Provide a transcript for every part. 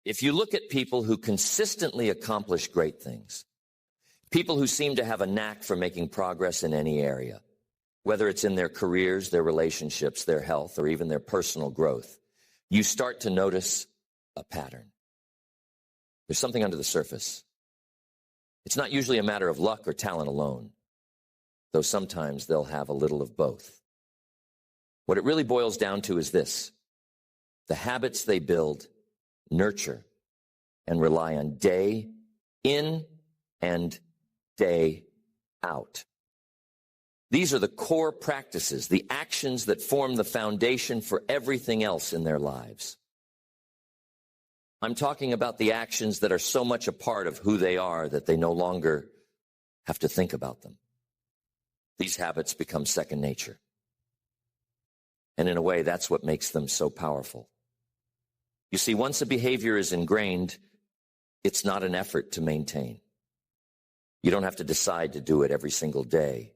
If you look at people who consistently accomplish great things, people who seem to have a knack for making progress in any area, whether it's in their careers, their relationships, their health, or even their personal growth, you start to notice a pattern. There's something under the surface. It's not usually a matter of luck or talent alone, though sometimes they'll have a little of both. What it really boils down to is this: the habits they build, nurture, and rely on day in and day out. These are the core practices, the actions that form the foundation for everything else in their lives. I'm talking about the actions that are so much a part of who they are that they no longer have to think about them. These habits become second nature. And in a way, that's what makes them so powerful. You see, once a behavior is ingrained, it's not an effort to maintain. You don't have to decide to do it every single day.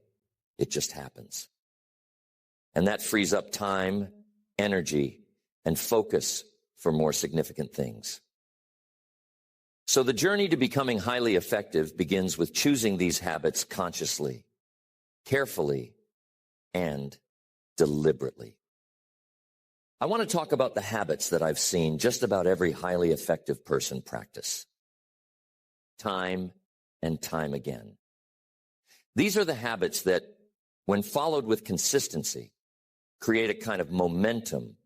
It just happens. And that frees up time, energy, and focus for more significant things. So the journey to becoming highly effective begins with choosing these habits consciously, carefully, and deliberately. I want to talk about the habits that I've seen just about every highly effective person practice, time and time again. These are the habits that, when followed with consistency, create a kind of momentum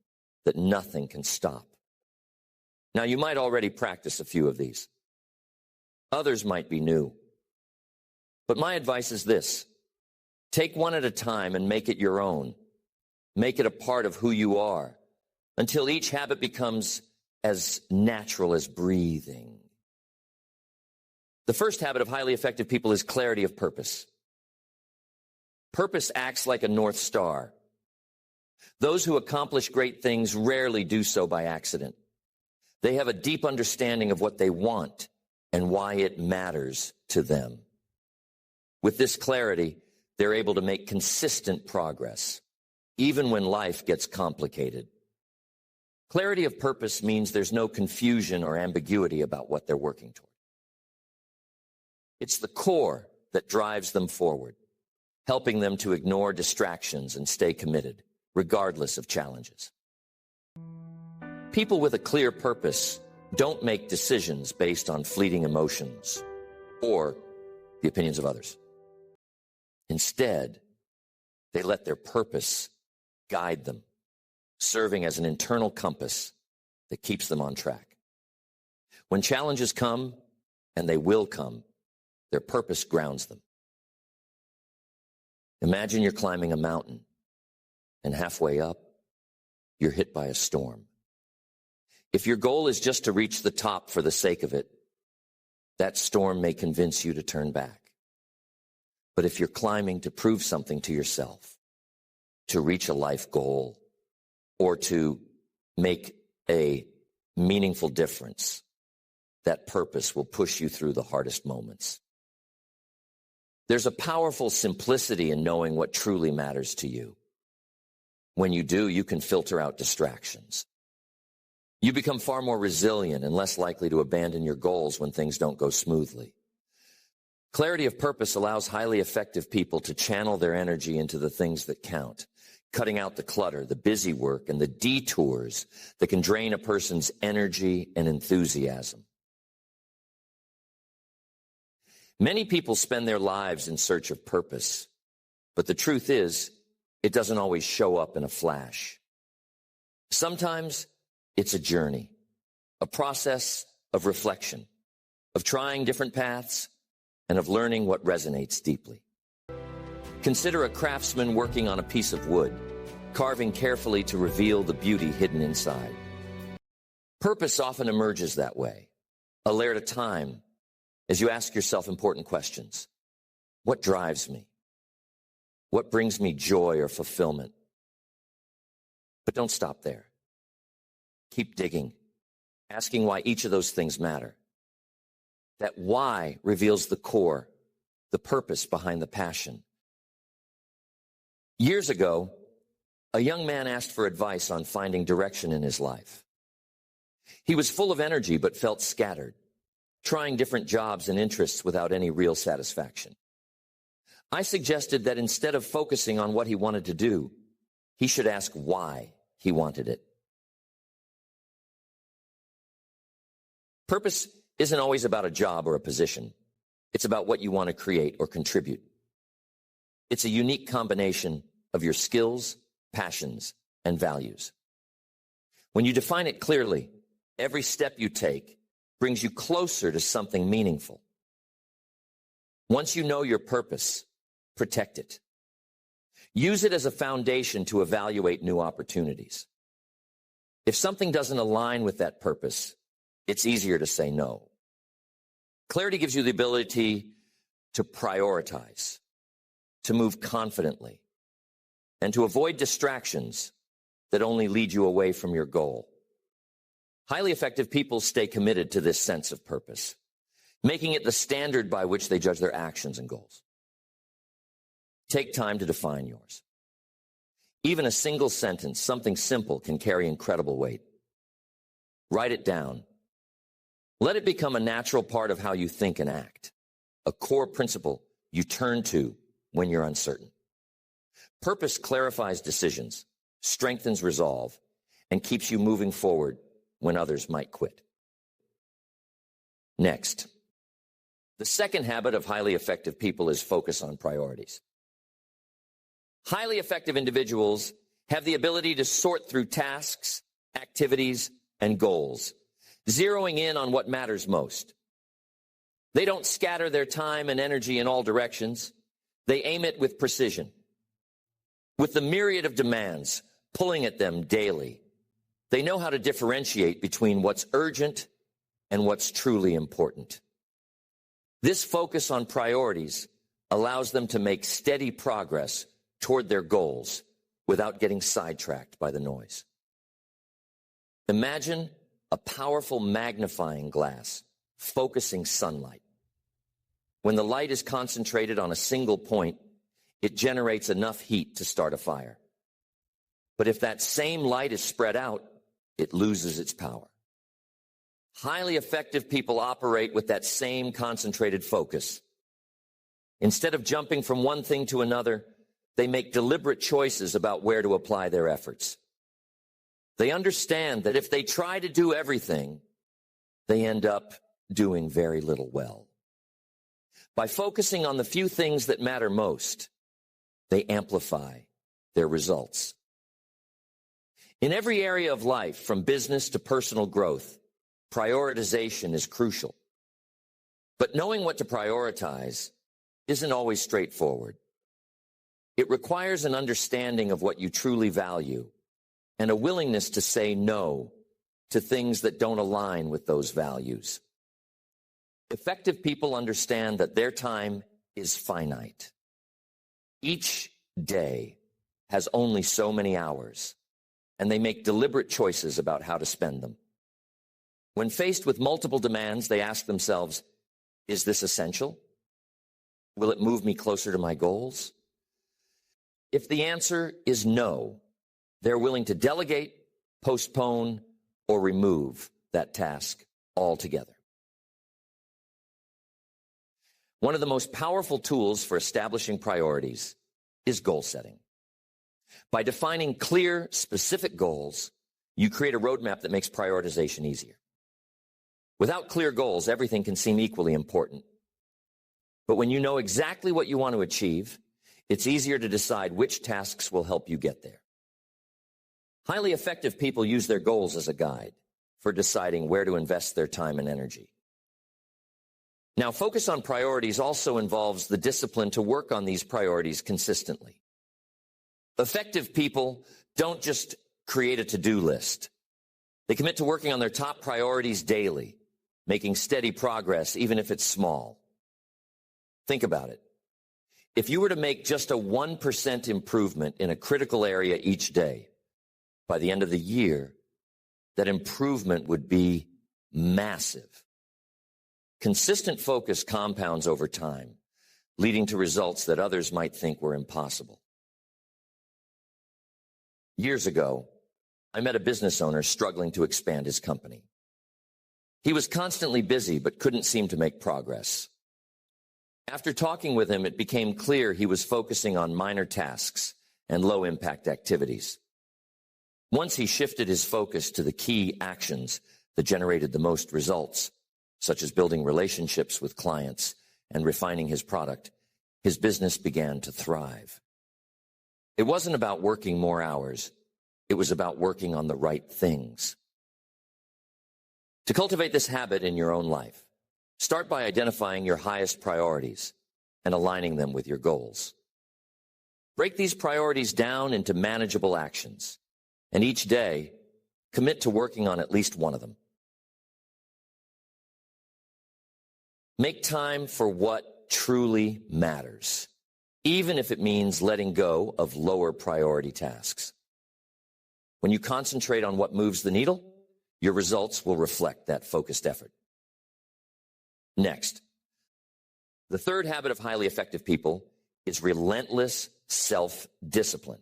that nothing can stop. Now, you might already practice a few of these. Others might be new. But my advice is this: take one at a time and make it your own. Make it a part of who you are, until each habit becomes as natural as breathing. The first habit of highly effective people is clarity of purpose. Purpose acts like a North Star. Those who accomplish great things rarely do so by accident. They have a deep understanding of what they want and why it matters to them. With this clarity, they're able to make consistent progress, even when life gets complicated. Clarity of purpose means there's no confusion or ambiguity about what they're working toward. It's the core that drives them forward, helping them to ignore distractions and stay committed, regardless of challenges. People with a clear purpose don't make decisions based on fleeting emotions or the opinions of others. Instead, they let their purpose guide them, serving as an internal compass that keeps them on track. When challenges come, and they will come, their purpose grounds them. Imagine you're climbing a mountain, and halfway up, you're hit by a storm. If your goal is just to reach the top for the sake of it, that storm may convince you to turn back. But if you're climbing to prove something to yourself, to reach a life goal, or to make a meaningful difference, that purpose will push you through the hardest moments. There's a powerful simplicity in knowing what truly matters to you. When you do, you can filter out distractions. You become far more resilient and less likely to abandon your goals when things don't go smoothly. Clarity of purpose allows highly effective people to channel their energy into the things that count, cutting out the clutter, the busy work, and the detours that can drain a person's energy and enthusiasm. Many people spend their lives in search of purpose, but the truth is, it doesn't always show up in a flash. Sometimes it's a journey, a process of reflection, of trying different paths, and of learning what resonates deeply. Consider a craftsman working on a piece of wood, carving carefully to reveal the beauty hidden inside. Purpose often emerges that way, a layer at a time, as you ask yourself important questions. What drives me? What brings me joy or fulfillment? But don't stop there. Keep digging, asking why each of those things matter. That why reveals the core, the purpose behind the passion. Years ago, a young man asked for advice on finding direction in his life. He was full of energy but felt scattered, trying different jobs and interests without any real satisfaction. I suggested that instead of focusing on what he wanted to do, he should ask why he wanted it. Purpose isn't always about a job or a position. It's about what you want to create or contribute. It's a unique combination of your skills, passions, and values. When you define it clearly, every step you take brings you closer to something meaningful. Once you know your purpose, protect it. Use it as a foundation to evaluate new opportunities. If something doesn't align with that purpose, it's easier to say no. Clarity gives you the ability to prioritize, to move confidently, and to avoid distractions that only lead you away from your goal. Highly effective people stay committed to this sense of purpose, making it the standard by which they judge their actions and goals. Take time to define yours. Even a single sentence, something simple, can carry incredible weight. Write it down. Let it become a natural part of how you think and act, a core principle you turn to when you're uncertain. Purpose clarifies decisions, strengthens resolve, and keeps you moving forward when others might quit. Next, the second habit of highly effective people is focus on priorities. Highly effective individuals have the ability to sort through tasks, activities, and goals, zeroing in on what matters most. They don't scatter their time and energy in all directions. They aim it with precision. With the myriad of demands pulling at them daily, they know how to differentiate between what's urgent and what's truly important. This focus on priorities allows them to make steady progress toward their goals without getting sidetracked by the noise. Imagine a powerful magnifying glass focusing sunlight. When the light is concentrated on a single point, it generates enough heat to start a fire. But if that same light is spread out, it loses its power. Highly effective people operate with that same concentrated focus. Instead of jumping from one thing to another, they make deliberate choices about where to apply their efforts. They understand that if they try to do everything, they end up doing very little well. By focusing on the few things that matter most, they amplify their results. In every area of life, from business to personal growth, prioritization is crucial. But knowing what to prioritize isn't always straightforward. It requires an understanding of what you truly value and a willingness to say no to things that don't align with those values. Effective people understand that their time is finite. Each day has only so many hours, and they make deliberate choices about how to spend them. When faced with multiple demands, they ask themselves, is this essential? Will it move me closer to my goals? If the answer is no, they're willing to delegate, postpone, or remove that task altogether. One of the most powerful tools for establishing priorities is goal setting. By defining clear, specific goals, you create a roadmap that makes prioritization easier. Without clear goals, everything can seem equally important. But when you know exactly what you want to achieve, it's easier to decide which tasks will help you get there. Highly effective people use their goals as a guide for deciding where to invest their time and energy. Now, focus on priorities also involves the discipline to work on these priorities consistently. Effective people don't just create a to-do list. They commit to working on their top priorities daily, making steady progress even if it's small. Think about it. If you were to make just a 1% improvement in a critical area each day, by the end of the year, that improvement would be massive. Consistent focus compounds over time, leading to results that others might think were impossible. Years ago, I met a business owner struggling to expand his company. He was constantly busy but couldn't seem to make progress. After talking with him, it became clear he was focusing on minor tasks and low-impact activities. Once he shifted his focus to the key actions that generated the most results, such as building relationships with clients and refining his product, his business began to thrive. It wasn't about working more hours. It was about working on the right things. To cultivate this habit in your own life, start by identifying your highest priorities and aligning them with your goals. Break these priorities down into manageable actions, and each day, commit to working on at least one of them. Make time for what truly matters, even if it means letting go of lower priority tasks. When you concentrate on what moves the needle, your results will reflect that focused effort. Next, the third habit of highly effective people is relentless self-discipline.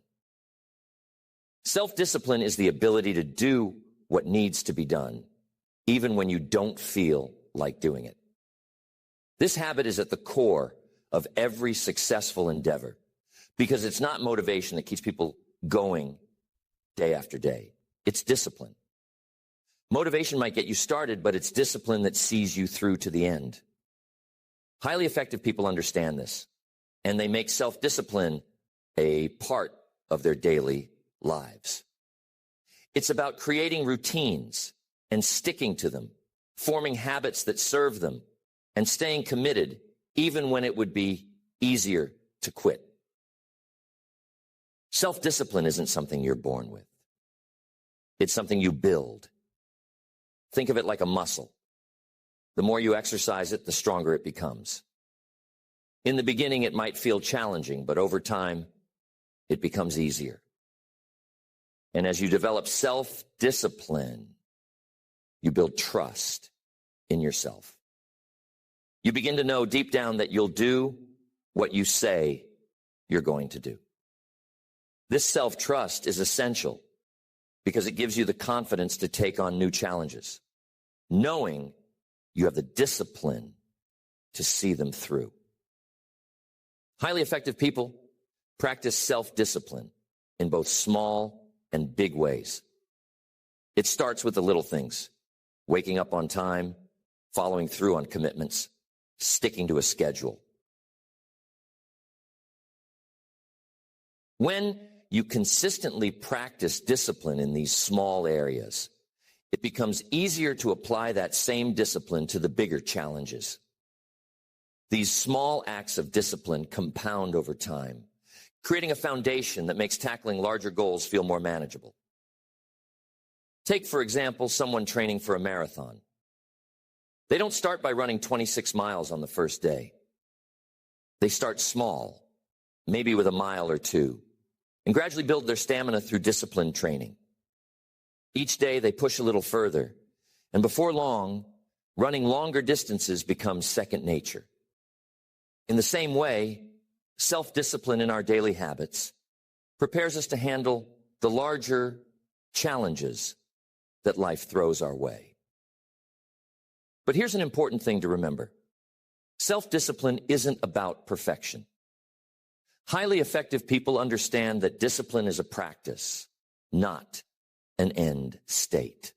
Self-discipline is the ability to do what needs to be done, even when you don't feel like doing it. This habit is at the core of every successful endeavor because it's not motivation that keeps people going day after day. It's discipline. Motivation might get you started, but it's discipline that sees you through to the end. Highly effective people understand this, and they make self-discipline a part of their daily lives. It's about creating routines and sticking to them, forming habits that serve them, and staying committed even when it would be easier to quit. Self-discipline isn't something you're born with. It's something you build. Think of it like a muscle. The more you exercise it, the stronger it becomes. In the beginning, it might feel challenging, but over time, it becomes easier. And as you develop self-discipline, you build trust in yourself. You begin to know deep down that you'll do what you say you're going to do. This self-trust is essential because it gives you the confidence to take on new challenges, knowing you have the discipline to see them through. Highly effective people practice self-discipline in both small and big ways. It starts with the little things: waking up on time, following through on commitments, sticking to a schedule. When you consistently practice discipline in these small areas, it becomes easier to apply that same discipline to the bigger challenges. These small acts of discipline compound over time, creating a foundation that makes tackling larger goals feel more manageable. Take, for example, someone training for a marathon. They don't start by running 26 miles on the first day. They start small, maybe with a mile or two, and gradually build their stamina through disciplined training. Each day they push a little further, and before long, running longer distances becomes second nature. In the same way, self-discipline in our daily habits prepares us to handle the larger challenges that life throws our way. But here's an important thing to remember. Self-discipline isn't about perfection. Highly effective people understand that discipline is a practice, not an end state.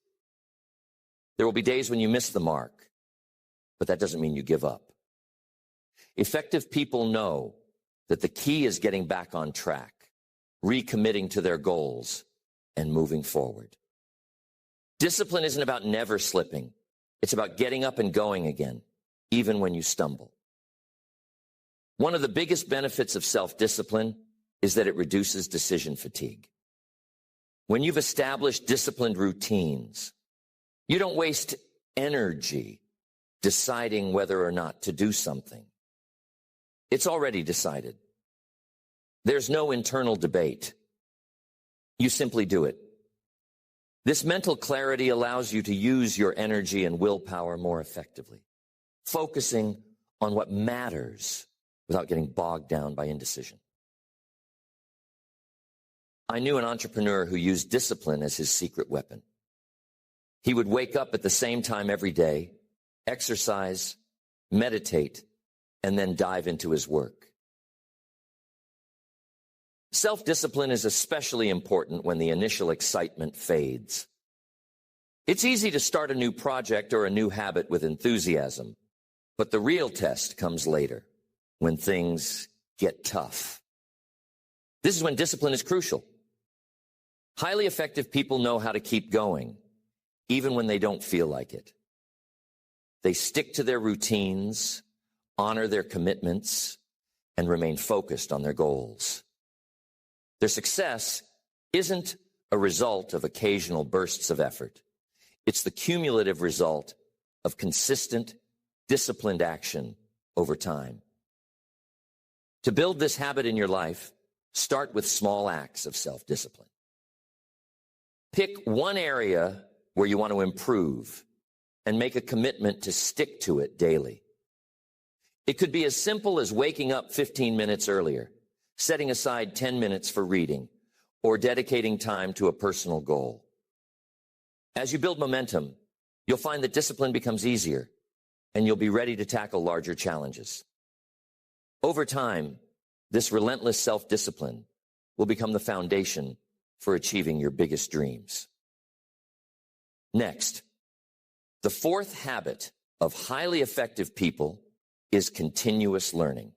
There will be days when you miss the mark, but that doesn't mean you give up. Effective people know that the key is getting back on track, recommitting to their goals, and moving forward. Discipline isn't about never slipping. It's about getting up and going again, even when you stumble. One of the biggest benefits of self-discipline is that it reduces decision fatigue. When you've established disciplined routines, you don't waste energy deciding whether or not to do something. It's already decided. There's no internal debate. You simply do it. This mental clarity allows you to use your energy and willpower more effectively, focusing on what matters without getting bogged down by indecision. I knew an entrepreneur who used discipline as his secret weapon. He would wake up at the same time every day, exercise, meditate, and then dive into his work. Self-discipline is especially important when the initial excitement fades. It's easy to start a new project or a new habit with enthusiasm, but the real test comes later, when things get tough. This is when discipline is crucial. Highly effective people know how to keep going, even when they don't feel like it. They stick to their routines, honor their commitments, and remain focused on their goals. Their success isn't a result of occasional bursts of effort. It's the cumulative result of consistent, disciplined action over time. To build this habit in your life, start with small acts of self-discipline. Pick one area where you want to improve and make a commitment to stick to it daily. It could be as simple as waking up 15 minutes earlier, setting aside 10 minutes for reading, or dedicating time to a personal goal. As you build momentum, you'll find that discipline becomes easier, and you'll be ready to tackle larger challenges. Over time, this relentless self-discipline will become the foundation for achieving your biggest dreams. Next, the fourth habit of highly effective people is continuous learning.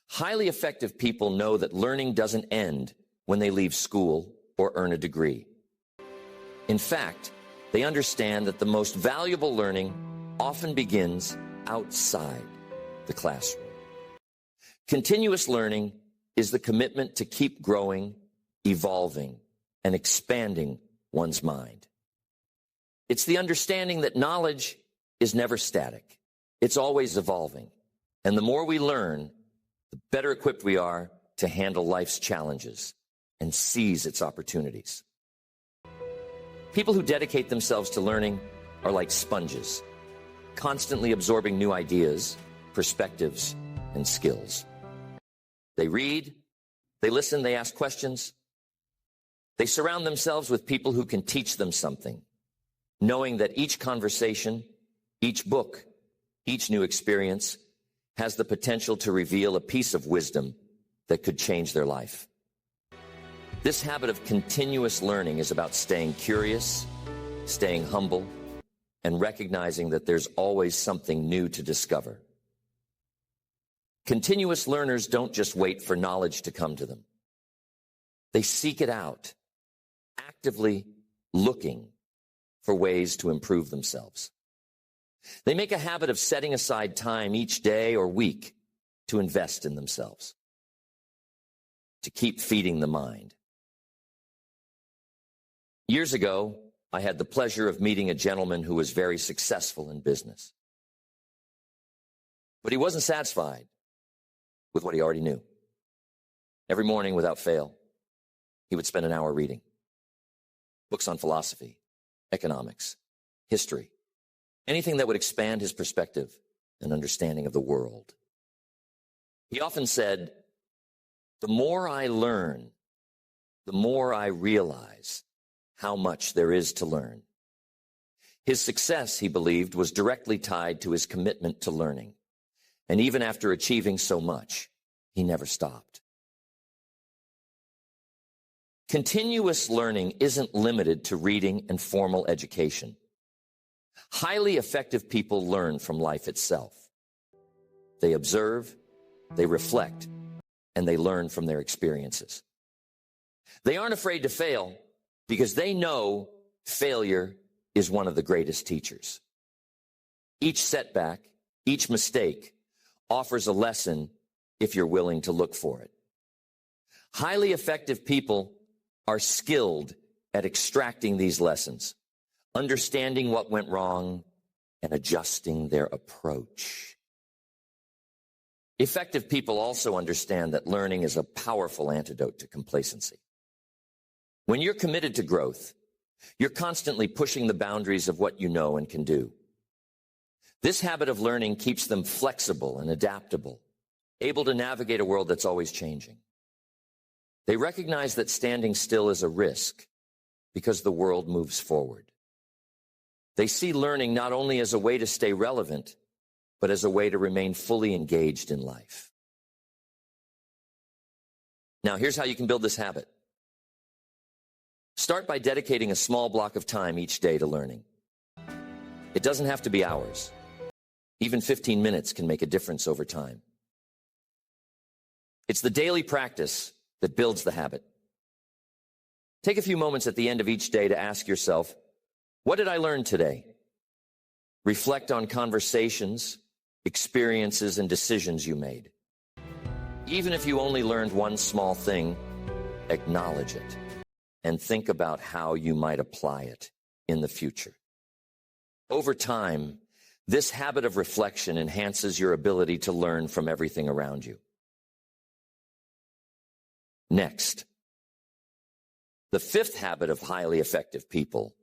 Highly effective people know that learning doesn't end when they leave school or earn a degree. In fact, they understand that the most valuable learning often begins outside the classroom. Continuous learning is the commitment to keep growing, evolving, and expanding one's mind. It's the understanding that knowledge is never static. It's always evolving. And the more we learn, the better equipped we are to handle life's challenges and seize its opportunities. People who dedicate themselves to learning are like sponges, constantly absorbing new ideas, perspectives, and skills. They read, they listen, they ask questions. They surround themselves with people who can teach them something, knowing that each conversation, each book, each new experience has the potential to reveal a piece of wisdom that could change their life. This habit of continuous learning is about staying curious, staying humble, and recognizing that there's always something new to discover. Continuous learners don't just wait for knowledge to come to them. They seek it out, actively looking for ways to improve themselves. They make a habit of setting aside time each day or week to invest in themselves, to keep feeding the mind. Years ago, I had the pleasure of meeting a gentleman who was very successful in business. But he wasn't satisfied with what he already knew. Every morning, without fail, he would spend an hour reading books on philosophy, economics, history, anything that would expand his perspective and understanding of the world. He often said, "The more I learn, the more I realize how much there is to learn." His success, he believed, was directly tied to his commitment to learning. And even after achieving so much, he never stopped. Continuous learning isn't limited to reading and formal education. Highly effective people learn from life itself. They observe, they reflect, and they learn from their experiences. They aren't afraid to fail because they know failure is one of the greatest teachers. Each setback, each mistake offers a lesson if you're willing to look for it. Highly effective people are skilled at extracting these lessons, understanding what went wrong, and adjusting their approach. Effective people also understand that learning is a powerful antidote to complacency. When you're committed to growth, you're constantly pushing the boundaries of what you know and can do. This habit of learning keeps them flexible and adaptable, able to navigate a world that's always changing. They recognize that standing still is a risk because the world moves forward. They see learning not only as a way to stay relevant, but as a way to remain fully engaged in life. Now, here's how you can build this habit. Start by dedicating a small block of time each day to learning. It doesn't have to be hours. Even 15 minutes can make a difference over time. It's the daily practice that builds the habit. Take a few moments at the end of each day to ask yourself, what did I learn today? Reflect on conversations, experiences, and decisions you made. Even if you only learned one small thing, acknowledge it and think about how you might apply it in the future. Over time, this habit of reflection enhances your ability to learn from everything around you. Next, the fifth habit of highly effective people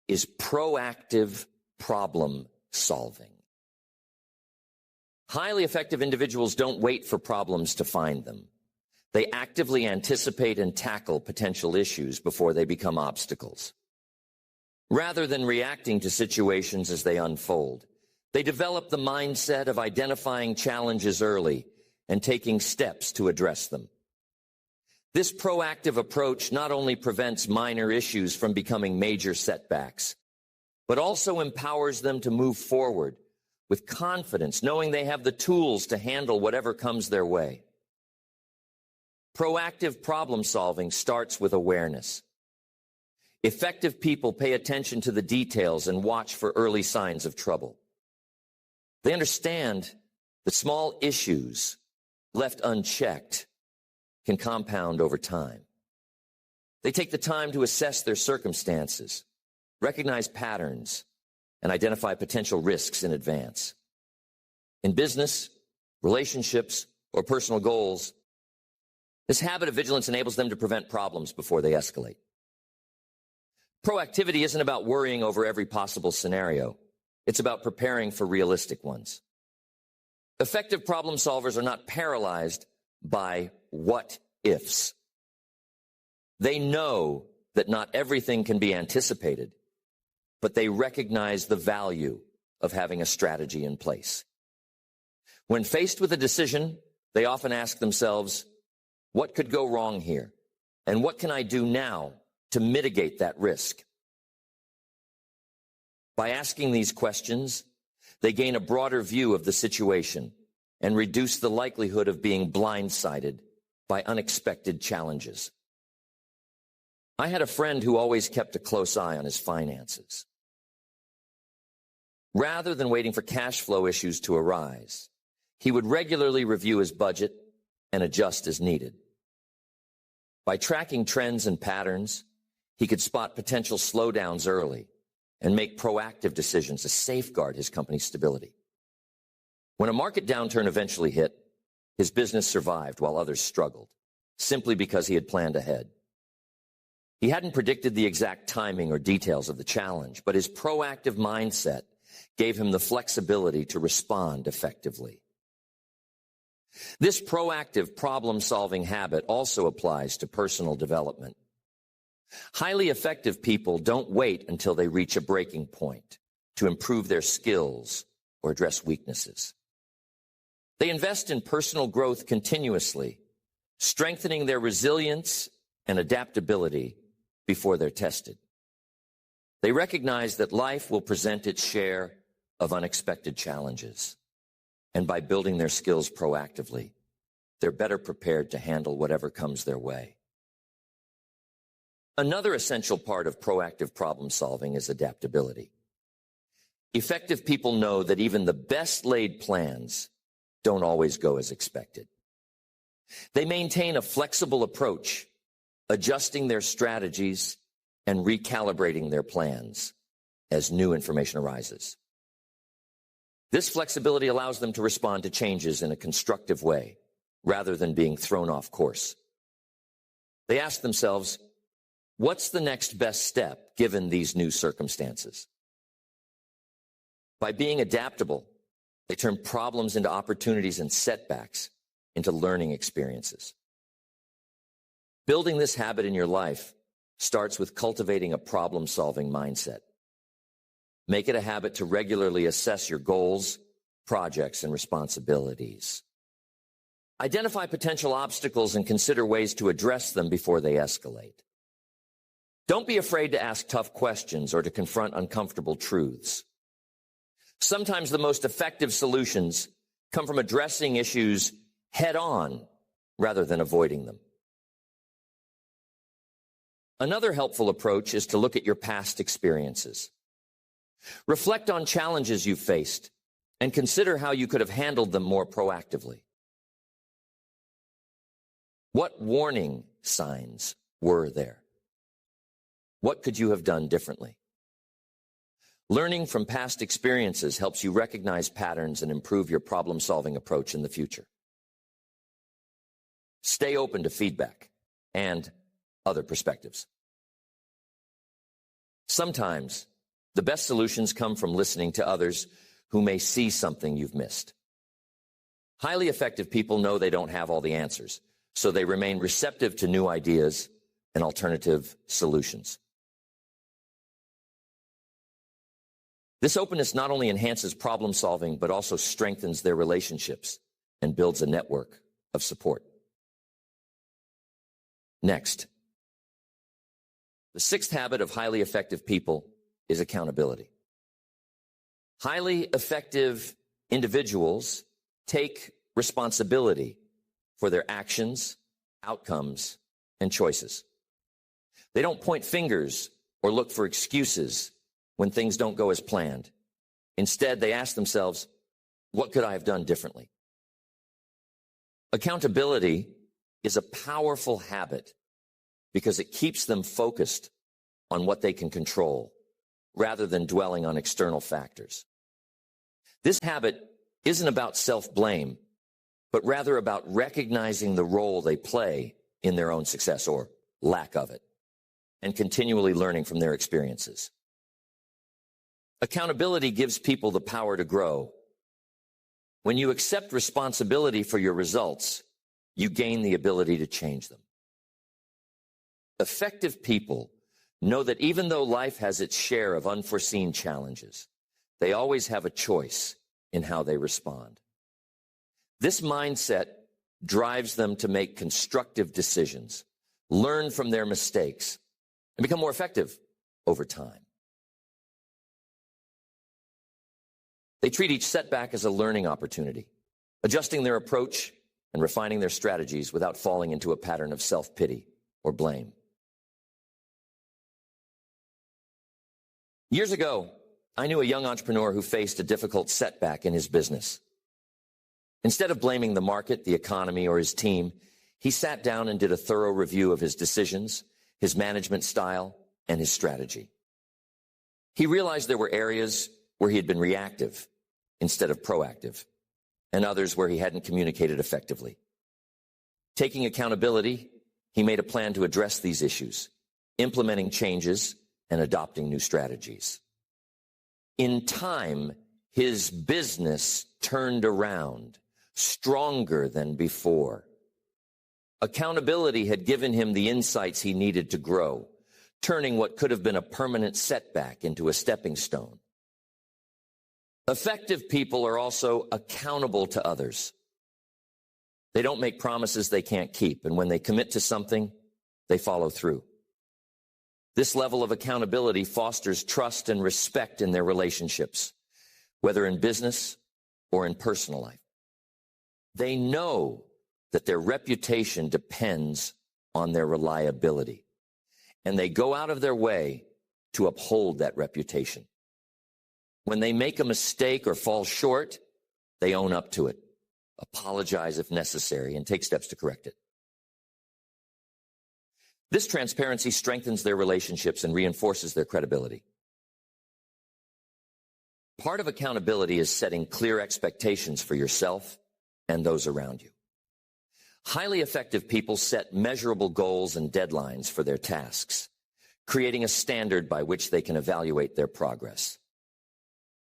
is proactive problem solving. Highly effective individuals don't wait for problems to find them. They actively anticipate and tackle potential issues before they become obstacles. Rather than reacting to situations as they unfold, they develop the mindset of identifying challenges early and taking steps to address them. This proactive approach not only prevents minor issues from becoming major setbacks, but also empowers them to move forward with confidence, knowing they have the tools to handle whatever comes their way. Proactive problem solving starts with awareness. Effective people pay attention to the details and watch for early signs of trouble. They understand that small issues left unchecked can compound over time. They take the time to assess their circumstances, recognize patterns, and identify potential risks in advance. In business, relationships, or personal goals, this habit of vigilance enables them to prevent problems before they escalate. Proactivity isn't about worrying over every possible scenario. It's about preparing for realistic ones. Effective problem solvers are not paralyzed by what ifs. They know that not everything can be anticipated, but they recognize the value of having a strategy in place. When faced with a decision, they often ask themselves, what could go wrong here? And what can I do now to mitigate that risk? By asking these questions, they gain a broader view of the situation and reduce the likelihood of being blindsided by unexpected challenges. I had a friend who always kept a close eye on his finances. Rather than waiting for cash flow issues to arise, he would regularly review his budget and adjust as needed. By tracking trends and patterns, he could spot potential slowdowns early and make proactive decisions to safeguard his company's stability. When a market downturn eventually hit, his business survived while others struggled, simply because he had planned ahead. He hadn't predicted the exact timing or details of the challenge, but his proactive mindset gave him the flexibility to respond effectively. This proactive problem-solving habit also applies to personal development. Highly effective people don't wait until they reach a breaking point to improve their skills or address weaknesses. They invest in personal growth continuously, strengthening their resilience and adaptability before they're tested. They recognize that life will present its share of unexpected challenges, and by building their skills proactively, they're better prepared to handle whatever comes their way. Another essential part of proactive problem solving is adaptability. Effective people know that even the best laid plans don't always go as expected. They maintain a flexible approach, adjusting their strategies and recalibrating their plans as new information arises. This flexibility allows them to respond to changes in a constructive way, rather than being thrown off course. They ask themselves, what's the next best step given these new circumstances? By being adaptable, they turn problems into opportunities and setbacks into learning experiences. Building this habit in your life starts with cultivating a problem-solving mindset. Make it a habit to regularly assess your goals, projects, and responsibilities. Identify potential obstacles and consider ways to address them before they escalate. Don't be afraid to ask tough questions or to confront uncomfortable truths. Sometimes the most effective solutions come from addressing issues head-on rather than avoiding them. Another helpful approach is to look at your past experiences. Reflect on challenges you've faced and consider how you could have handled them more proactively. What warning signs were there? What could you have done differently? Learning from past experiences helps you recognize patterns and improve your problem-solving approach in the future. Stay open to feedback and other perspectives. Sometimes the best solutions come from listening to others who may see something you've missed. Highly effective people know they don't have all the answers, so they remain receptive to new ideas and alternative solutions. This openness not only enhances problem solving, but also strengthens their relationships and builds a network of support. Next, the sixth habit of highly effective people is accountability. Highly effective individuals take responsibility for their actions, outcomes, and choices. They don't point fingers or look for excuses when things don't go as planned. Instead, they ask themselves, what could I have done differently? Accountability is a powerful habit because it keeps them focused on what they can control rather than dwelling on external factors. This habit isn't about self-blame, but rather about recognizing the role they play in their own success or lack of it, and continually learning from their experiences. Accountability gives people the power to grow. When you accept responsibility for your results, you gain the ability to change them. Effective people know that even though life has its share of unforeseen challenges, they always have a choice in how they respond. This mindset drives them to make constructive decisions, learn from their mistakes, and become more effective over time. They treat each setback as a learning opportunity, adjusting their approach and refining their strategies without falling into a pattern of self-pity or blame. Years ago, I knew a young entrepreneur who faced a difficult setback in his business. Instead of blaming the market, the economy, or his team, he sat down and did a thorough review of his decisions, his management style, and his strategy. He realized there were areas where he had been reactive instead of proactive, and others where he hadn't communicated effectively. Taking accountability, he made a plan to address these issues, implementing changes and adopting new strategies. In time, his business turned around, stronger than before. Accountability had given him the insights he needed to grow, turning what could have been a permanent setback into a stepping stone. Effective people are also accountable to others. They don't make promises they can't keep, and when they commit to something, they follow through. This level of accountability fosters trust and respect in their relationships, whether in business or in personal life. They know that their reputation depends on their reliability, and they go out of their way to uphold that reputation. When they make a mistake or fall short, they own up to it, apologize if necessary, and take steps to correct it. This transparency strengthens their relationships and reinforces their credibility. Part of accountability is setting clear expectations for yourself and those around you. Highly effective people set measurable goals and deadlines for their tasks, creating a standard by which they can evaluate their progress.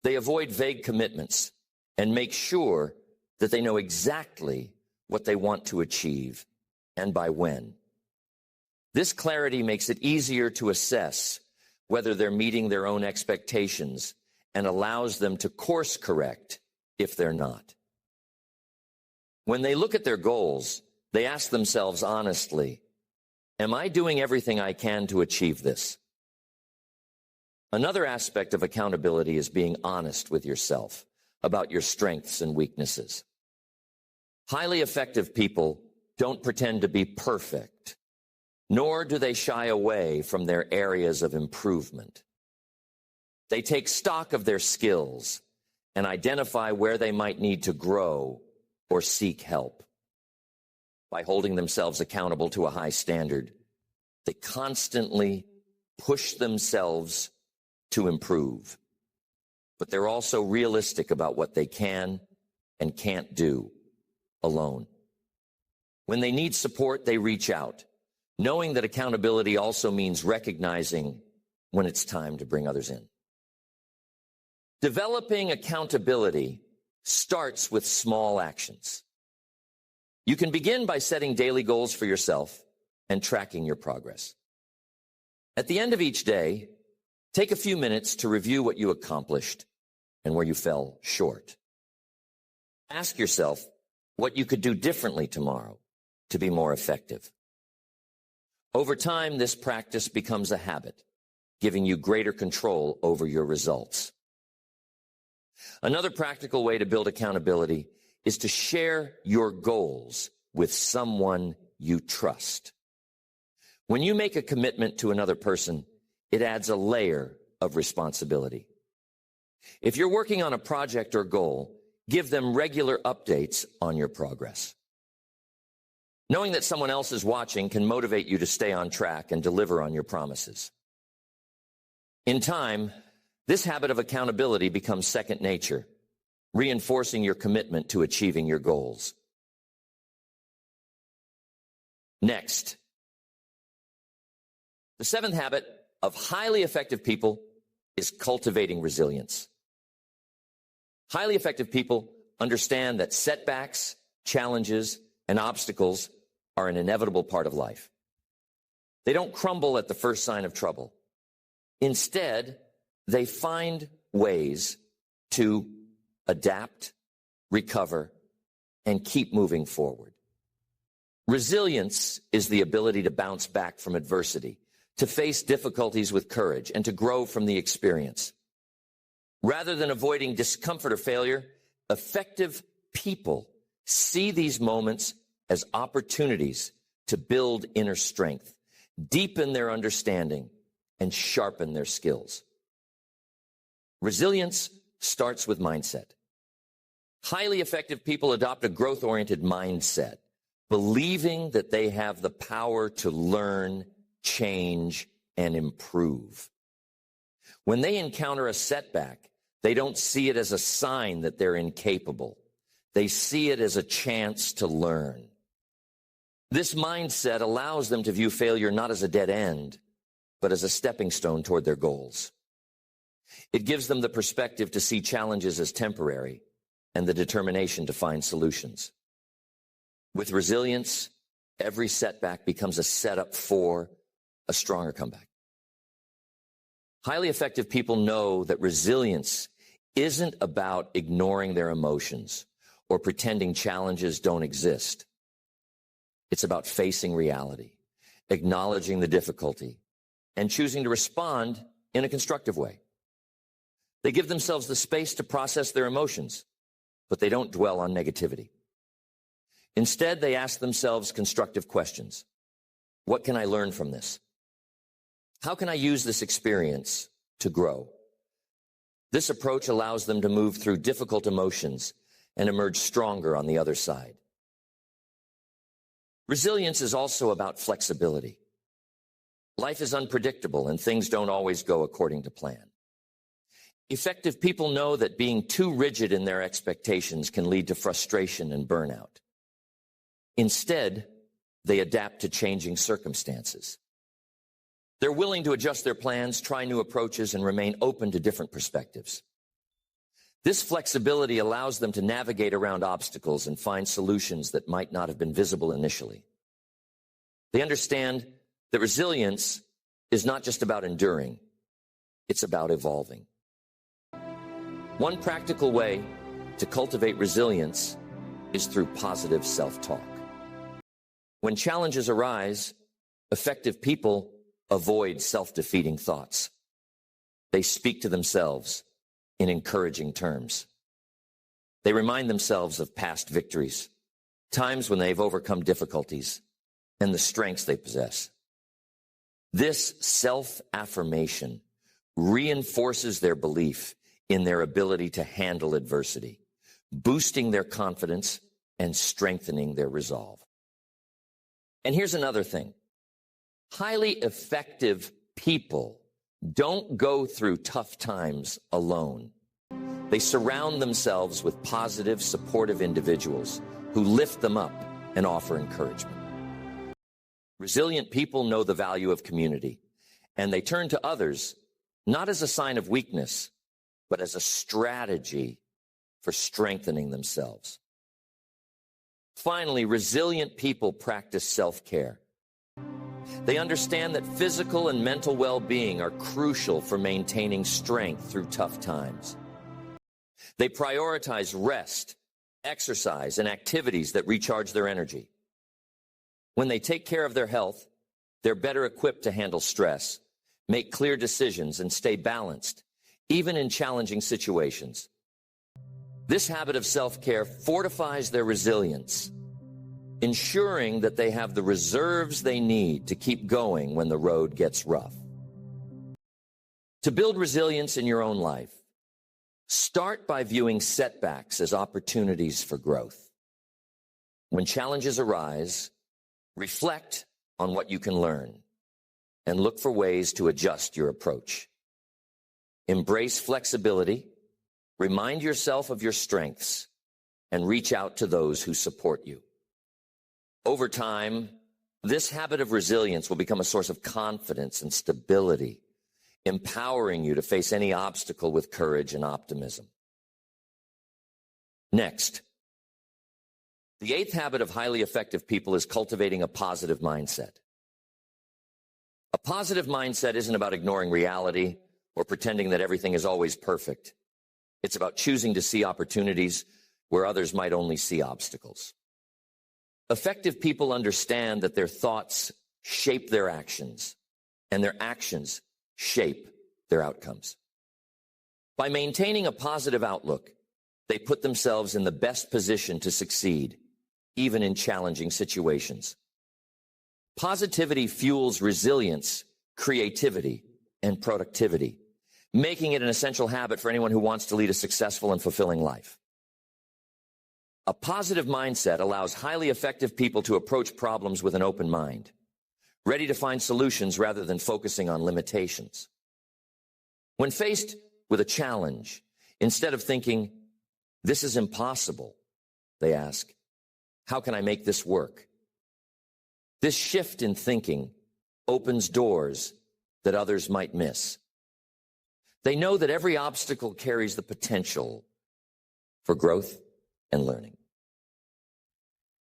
They avoid vague commitments and make sure that they know exactly what they want to achieve and by when. This clarity makes it easier to assess whether they're meeting their own expectations, and allows them to course correct if they're not. When they look at their goals, they ask themselves honestly, am I doing everything I can to achieve this? Another aspect of accountability is being honest with yourself about your strengths and weaknesses. Highly effective people don't pretend to be perfect, nor do they shy away from their areas of improvement. They take stock of their skills and identify where they might need to grow or seek help. By holding themselves accountable to a high standard, they constantly push themselves to improve. But they're also realistic about what they can and can't do alone. When they need support, they reach out, knowing that accountability also means recognizing when it's time to bring others in. Developing accountability starts with small actions. You can begin by setting daily goals for yourself and tracking your progress. At the end of each day, take a few minutes to review what you accomplished and where you fell short. Ask yourself what you could do differently tomorrow to be more effective. Over time, this practice becomes a habit, giving you greater control over your results. Another practical way to build accountability is to share your goals with someone you trust. When you make a commitment to another person, it adds a layer of responsibility. If you're working on a project or goal, give them regular updates on your progress. Knowing that someone else is watching can motivate you to stay on track and deliver on your promises. In time, this habit of accountability becomes second nature, reinforcing your commitment to achieving your goals. Next, the seventh habit of highly effective people is cultivating resilience. Highly effective people understand that setbacks, challenges, and obstacles are an inevitable part of life. They don't crumble at the first sign of trouble. Instead, they find ways to adapt, recover, and keep moving forward. Resilience is the ability to bounce back from adversity, to face difficulties with courage, and to grow from the experience. Rather than avoiding discomfort or failure, effective people see these moments as opportunities to build inner strength, deepen their understanding, and sharpen their skills. Resilience starts with mindset. Highly effective people adopt a growth-oriented mindset, believing that they have the power to learn, change, and improve. When they encounter a setback, they don't see it as a sign that they're incapable. They see it as a chance to learn. This mindset allows them to view failure not as a dead end, but as a stepping stone toward their goals. It gives them the perspective to see challenges as temporary and the determination to find solutions. With resilience, every setback becomes a setup for a stronger comeback. Highly effective people know that resilience isn't about ignoring their emotions or pretending challenges don't exist. It's about facing reality, acknowledging the difficulty, and choosing to respond in a constructive way. They give themselves the space to process their emotions, but they don't dwell on negativity. Instead, they ask themselves constructive questions. What can I learn from this? How can I use this experience to grow? This approach allows them to move through difficult emotions and emerge stronger on the other side. Resilience is also about flexibility. Life is unpredictable and things don't always go according to plan. Effective people know that being too rigid in their expectations can lead to frustration and burnout. Instead, they adapt to changing circumstances. They're willing to adjust their plans, try new approaches, and remain open to different perspectives. This flexibility allows them to navigate around obstacles and find solutions that might not have been visible initially. They understand that resilience is not just about enduring, It's about evolving. One practical way to cultivate resilience is through positive self-talk. When challenges arise, effective people avoid self-defeating thoughts. They speak to themselves in encouraging terms. They remind themselves of past victories, times when they've overcome difficulties, and the strengths they possess. This self-affirmation reinforces their belief in their ability to handle adversity, boosting their confidence and strengthening their resolve. And here's another thing. Highly effective people don't go through tough times alone. They surround themselves with positive, supportive individuals who lift them up and offer encouragement. Resilient people know the value of community, and they turn to others not as a sign of weakness, but as a strategy for strengthening themselves. Finally, resilient people practice self-care. They understand that physical and mental well-being are crucial for maintaining strength through tough times. They prioritize rest, exercise, and activities that recharge their energy. When they take care of their health, they're better equipped to handle stress, make clear decisions, and stay balanced, even in challenging situations. This habit of self-care fortifies their resilience, ensuring that they have the reserves they need to keep going when the road gets rough. To build resilience in your own life, start by viewing setbacks as opportunities for growth. When challenges arise, reflect on what you can learn and look for ways to adjust your approach. Embrace flexibility, remind yourself of your strengths, and reach out to those who support you. Over time, this habit of resilience will become a source of confidence and stability, empowering you to face any obstacle with courage and optimism. Next, the eighth habit of highly effective people is cultivating a positive mindset. A positive mindset isn't about ignoring reality or pretending that everything is always perfect. It's about choosing to see opportunities where others might only see obstacles. Effective people understand that their thoughts shape their actions, and their actions shape their outcomes. By maintaining a positive outlook, they put themselves in the best position to succeed, even in challenging situations. Positivity fuels resilience, creativity, and productivity, making it an essential habit for anyone who wants to lead a successful and fulfilling life. A positive mindset allows highly effective people to approach problems with an open mind, ready to find solutions rather than focusing on limitations. When faced with a challenge, instead of thinking, "This is impossible," they ask, "How can I make this work?" This shift in thinking opens doors that others might miss. They know that every obstacle carries the potential for growth and learning.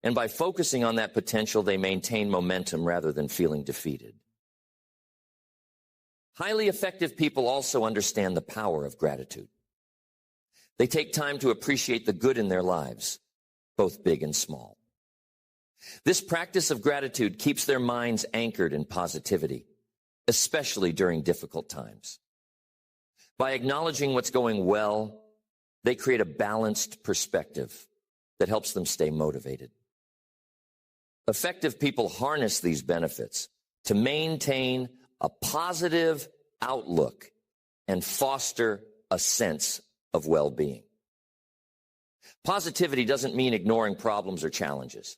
And by focusing on that potential, they maintain momentum rather than feeling defeated. Highly effective people also understand the power of gratitude. They take time to appreciate the good in their lives, both big and small. This practice of gratitude keeps their minds anchored in positivity, especially during difficult times. By acknowledging what's going well, they create a balanced perspective that helps them stay motivated. Effective people harness these benefits to maintain a positive outlook and foster a sense of well-being. Positivity doesn't mean ignoring problems or challenges.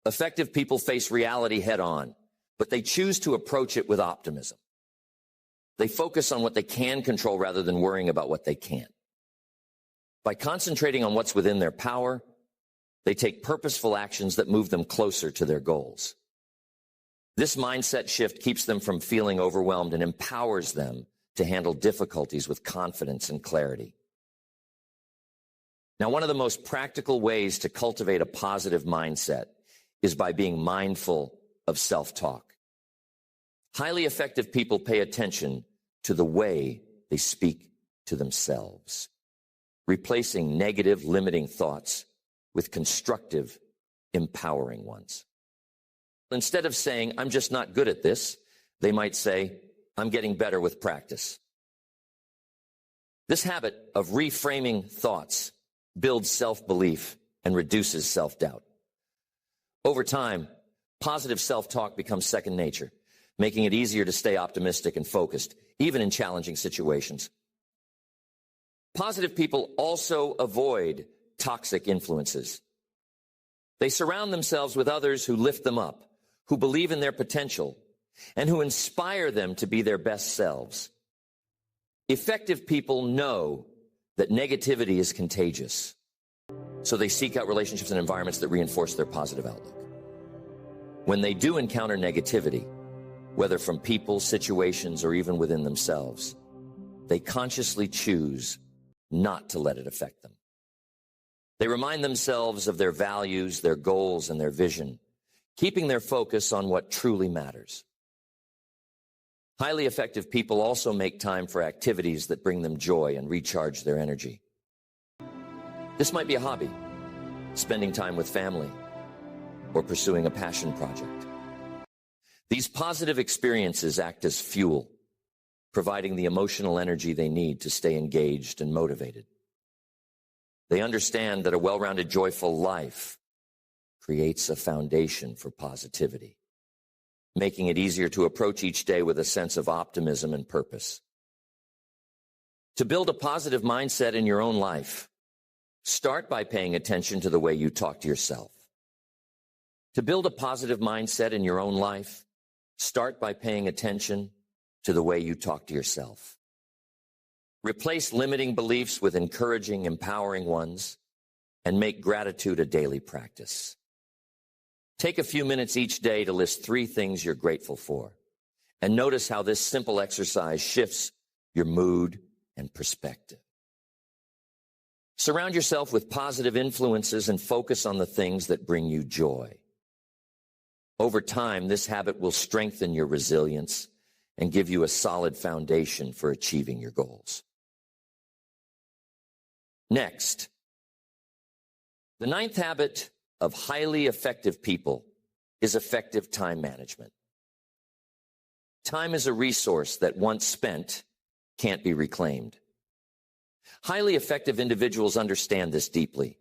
Effective people face reality head-on, but they choose to approach it with optimism. They focus on what they can control rather than worrying about what they can't. By concentrating on what's within their power, they take purposeful actions that move them closer to their goals. This mindset shift keeps them from feeling overwhelmed and empowers them to handle difficulties with confidence and clarity. Now, one of the most practical ways to cultivate a positive mindset is by being mindful of self-talk. Highly effective people pay attention to the way they speak to themselves, replacing negative, limiting thoughts with constructive, empowering ones. Instead of saying, I'm just not good at this, they might say, I'm getting better with practice. This habit of reframing thoughts builds self-belief and reduces self-doubt. Over time, positive self-talk becomes second nature, making it easier to stay optimistic and focused, even in challenging situations. Positive people also avoid toxic influences. They surround themselves with others who lift them up, who believe in their potential, and who inspire them to be their best selves. Effective people know that negativity is contagious, so they seek out relationships and environments that reinforce their positive outlook. When they do encounter negativity, whether from people, situations, or even within themselves, they consciously choose not to let it affect them. They remind themselves of their values, their goals, and their vision, keeping their focus on what truly matters. Highly effective people also make time for activities that bring them joy and recharge their energy. This might be a hobby, spending time with family, or pursuing a passion project. These positive experiences act as fuel, providing the emotional energy they need to stay engaged and motivated. They understand that a well-rounded, joyful life creates a foundation for positivity, making it easier to approach each day with a sense of optimism and purpose. To build a positive mindset in your own life, start by paying attention to the way you talk to yourself. To build a positive mindset in your own life, start by paying attention to the way you talk to yourself. Replace limiting beliefs with encouraging, empowering ones, and make gratitude a daily practice. Take a few minutes each day to list 3 things you're grateful for, and notice how this simple exercise shifts your mood and perspective. Surround yourself with positive influences and focus on the things that bring you joy. Over time, this habit will strengthen your resilience and give you a solid foundation for achieving your goals. Next, the 9th habit of highly effective people is effective time management. Time is a resource that once spent can't be reclaimed. Highly effective individuals understand this deeply,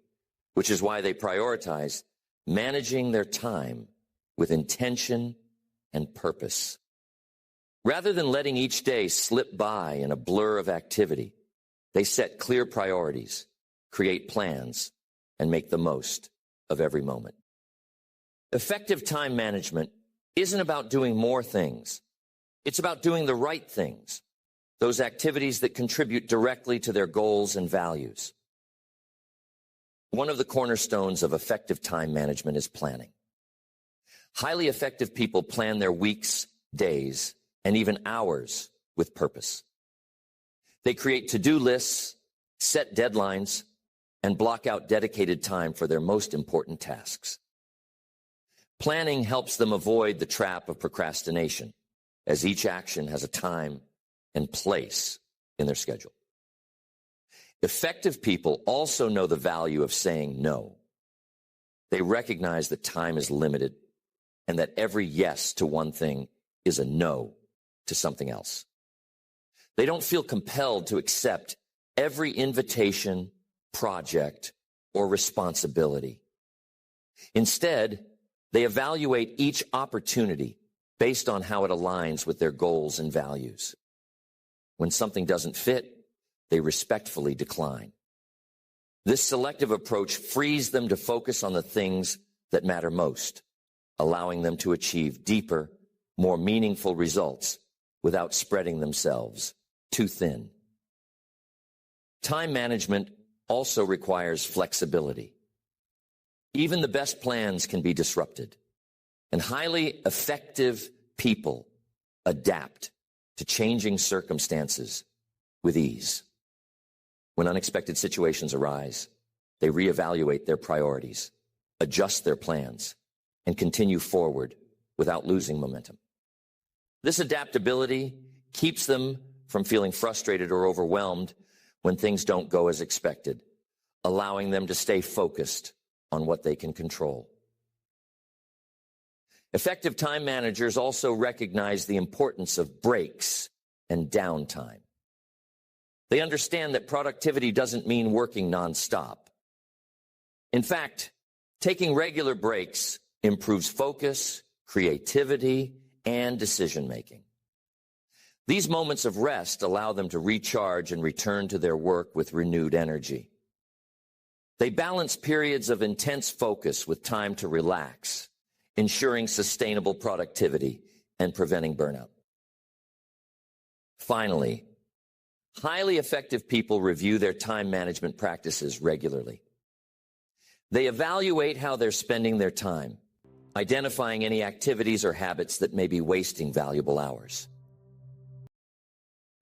which is why they prioritize managing their time with intention and purpose. Rather than letting each day slip by in a blur of activity, they set clear priorities, create plans, and make the most of every moment. Effective time management isn't about doing more things. It's about doing the right things, those activities that contribute directly to their goals and values. One of the cornerstones of effective time management is planning. Highly effective people plan their weeks, days, and even hours with purpose. They create to-do lists, set deadlines, and block out dedicated time for their most important tasks. Planning helps them avoid the trap of procrastination, as each action has a time and place in their schedule. Effective people also know the value of saying no. They recognize that time is limited and that every yes to one thing is a no to something else. They don't feel compelled to accept every invitation, project, or responsibility. Instead, they evaluate each opportunity based on how it aligns with their goals and values. When something doesn't fit, they respectfully decline. This selective approach frees them to focus on the things that matter most, allowing them to achieve deeper, more meaningful results without spreading themselves too thin. Time management also requires flexibility. Even the best plans can be disrupted, and highly effective people adapt to changing circumstances with ease. When unexpected situations arise, they reevaluate their priorities, adjust their plans, and continue forward without losing momentum. This adaptability keeps them from feeling frustrated or overwhelmed when things don't go as expected, allowing them to stay focused on what they can control. Effective time managers also recognize the importance of breaks and downtime. They understand that productivity doesn't mean working nonstop. In fact, taking regular breaks improves focus, creativity, and decision-making. These moments of rest allow them to recharge and return to their work with renewed energy. They balance periods of intense focus with time to relax, ensuring sustainable productivity and preventing burnout. Finally, highly effective people review their time management practices regularly. They evaluate how they're spending their time, identifying any activities or habits that may be wasting valuable hours.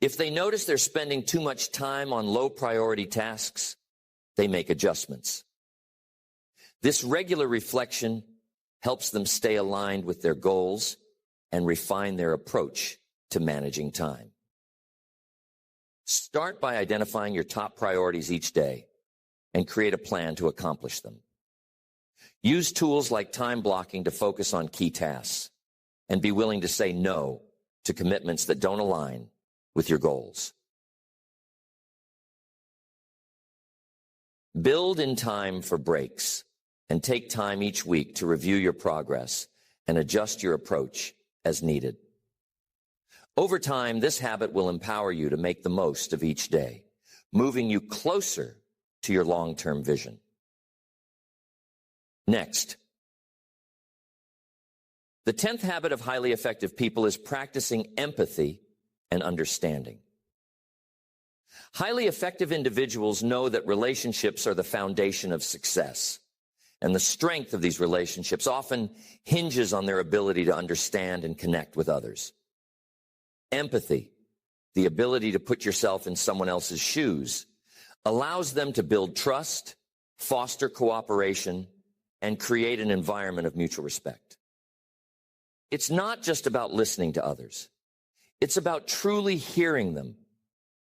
If they notice they're spending too much time on low-priority tasks, they make adjustments. This regular reflection helps them stay aligned with their goals and refine their approach to managing time. Start by identifying your top priorities each day and create a plan to accomplish them. Use tools like time blocking to focus on key tasks and be willing to say no to commitments that don't align with your goals. Build in time for breaks and take time each week to review your progress and adjust your approach as needed. Over time, this habit will empower you to make the most of each day, moving you closer to your long-term vision. Next, the 10th habit of highly effective people is practicing empathy and understanding. Highly effective individuals know that relationships are the foundation of success, and the strength of these relationships often hinges on their ability to understand and connect with others. Empathy, the ability to put yourself in someone else's shoes, allows them to build trust, foster cooperation, and create an environment of mutual respect. It's not just about listening to others. It's about truly hearing them,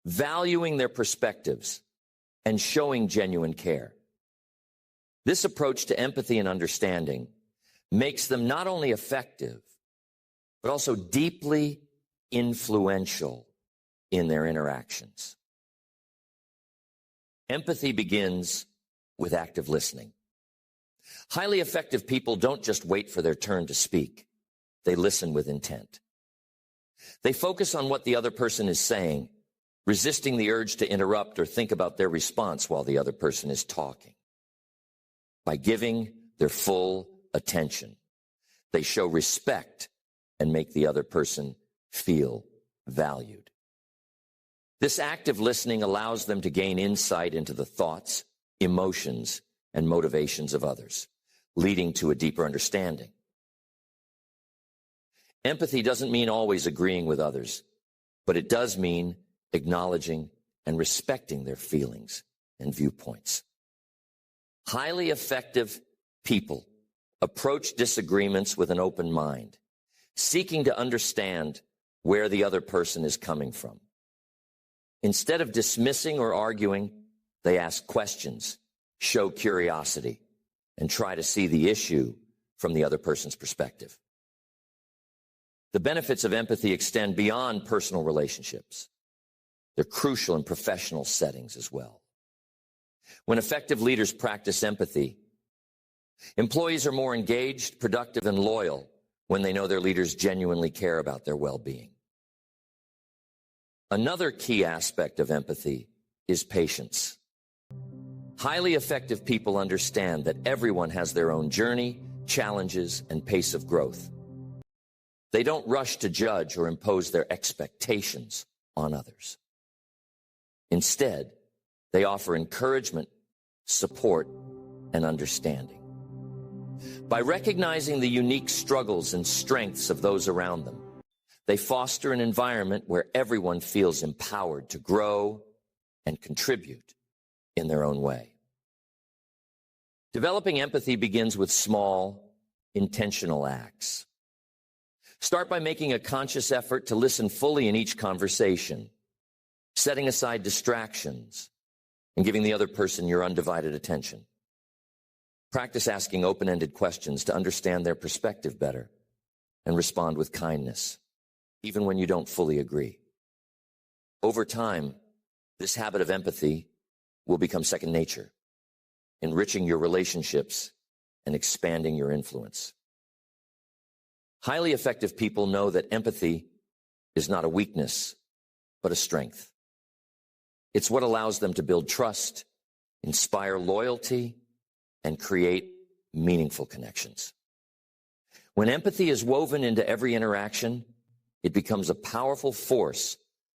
valuing their perspectives, and showing genuine care. This approach to empathy and understanding makes them not only effective, but also deeply influential in their interactions. Empathy begins with active listening. Highly effective people don't just wait for their turn to speak. They listen with intent. They focus on what the other person is saying, resisting the urge to interrupt or think about their response while the other person is talking. By giving their full attention, they show respect and make the other person feel valued. This active listening allows them to gain insight into the thoughts, emotions, and motivations of others, leading to a deeper understanding. Empathy doesn't mean always agreeing with others, but it does mean acknowledging and respecting their feelings and viewpoints. Highly effective people approach disagreements with an open mind, seeking to understand where the other person is coming from. Instead of dismissing or arguing, they ask questions, show curiosity, and try to see the issue from the other person's perspective. The benefits of empathy extend beyond personal relationships. They're crucial in professional settings as well. When effective leaders practice empathy, employees are more engaged, productive, and loyal when they know their leaders genuinely care about their well-being. Another key aspect of empathy is patience. Highly effective people understand that everyone has their own journey, challenges, and pace of growth. They don't rush to judge or impose their expectations on others. Instead, they offer encouragement, support, and understanding. By recognizing the unique struggles and strengths of those around them, they foster an environment where everyone feels empowered to grow and contribute in their own way. Developing empathy begins with small, intentional acts. Start by making a conscious effort to listen fully in each conversation, setting aside distractions, and giving the other person your undivided attention. Practice asking open-ended questions to understand their perspective better and respond with kindness, even when you don't fully agree. Over time, this habit of empathy will become second nature, enriching your relationships and expanding your influence. Highly effective people know that empathy is not a weakness, but a strength. It's what allows them to build trust, inspire loyalty, and create meaningful connections. When empathy is woven into every interaction, it becomes a powerful force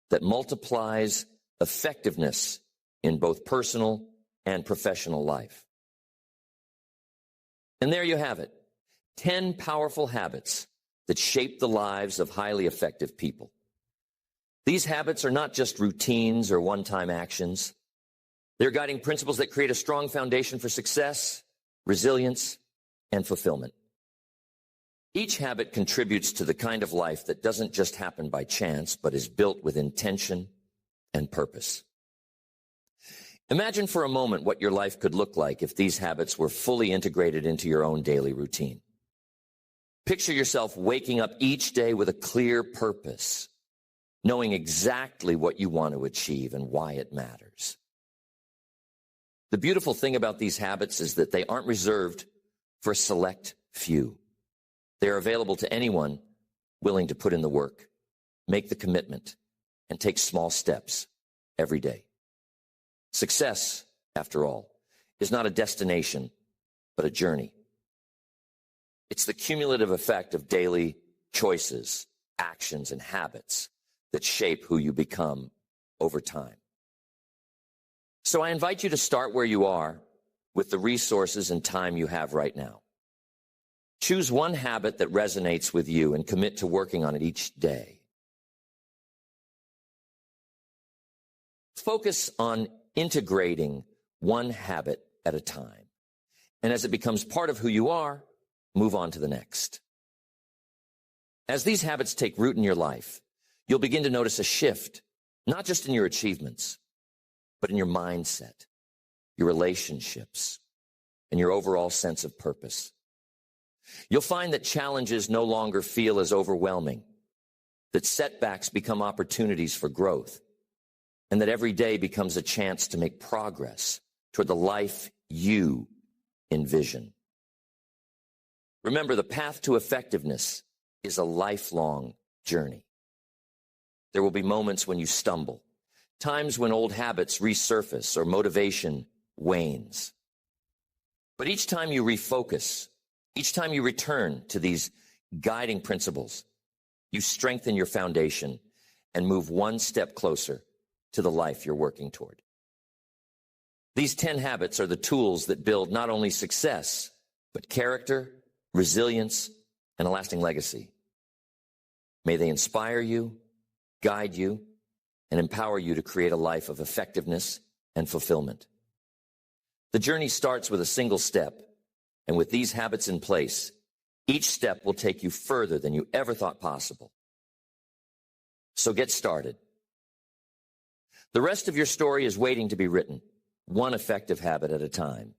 that multiplies effectiveness in both personal and professional life. And there you have it, 10 powerful habits that shape the lives of highly effective people. These habits are not just routines or one-time actions. They're guiding principles that create a strong foundation for success, resilience, and fulfillment. Each habit contributes to the kind of life that doesn't just happen by chance, but is built with intention and purpose. Imagine for a moment what your life could look like if these habits were fully integrated into your own daily routine. Picture yourself waking up each day with a clear purpose, knowing exactly what you want to achieve and why it matters. The beautiful thing about these habits is that they aren't reserved for a select few. They are available to anyone willing to put in the work, make the commitment, and take small steps every day. Success, after all, is not a destination, but a journey. It's the cumulative effect of daily choices, actions, and habits that shape who you become over time. So I invite you to start where you are with the resources and time you have right now. Choose one habit that resonates with you and commit to working on it each day. Focus on integrating one habit at a time. And as it becomes part of who you are, move on to the next. As these habits take root in your life, you'll begin to notice a shift, not just in your achievements, but in your mindset, your relationships, and your overall sense of purpose. You'll find that challenges no longer feel as overwhelming, that setbacks become opportunities for growth, and that every day becomes a chance to make progress toward the life you envision. Remember, the path to effectiveness is a lifelong journey. There will be moments when you stumble, times when old habits resurface or motivation wanes. But each time you refocus, each time you return to these guiding principles, you strengthen your foundation and move one step closer to the life you're working toward. These 10 habits are the tools that build not only success, but character, resilience, and a lasting legacy. May they inspire you, guide you, and empower you to create a life of effectiveness and fulfillment. The journey starts with a single step, and with these habits in place, each step will take you further than you ever thought possible. So get started. The rest of your story is waiting to be written, one effective habit at a time.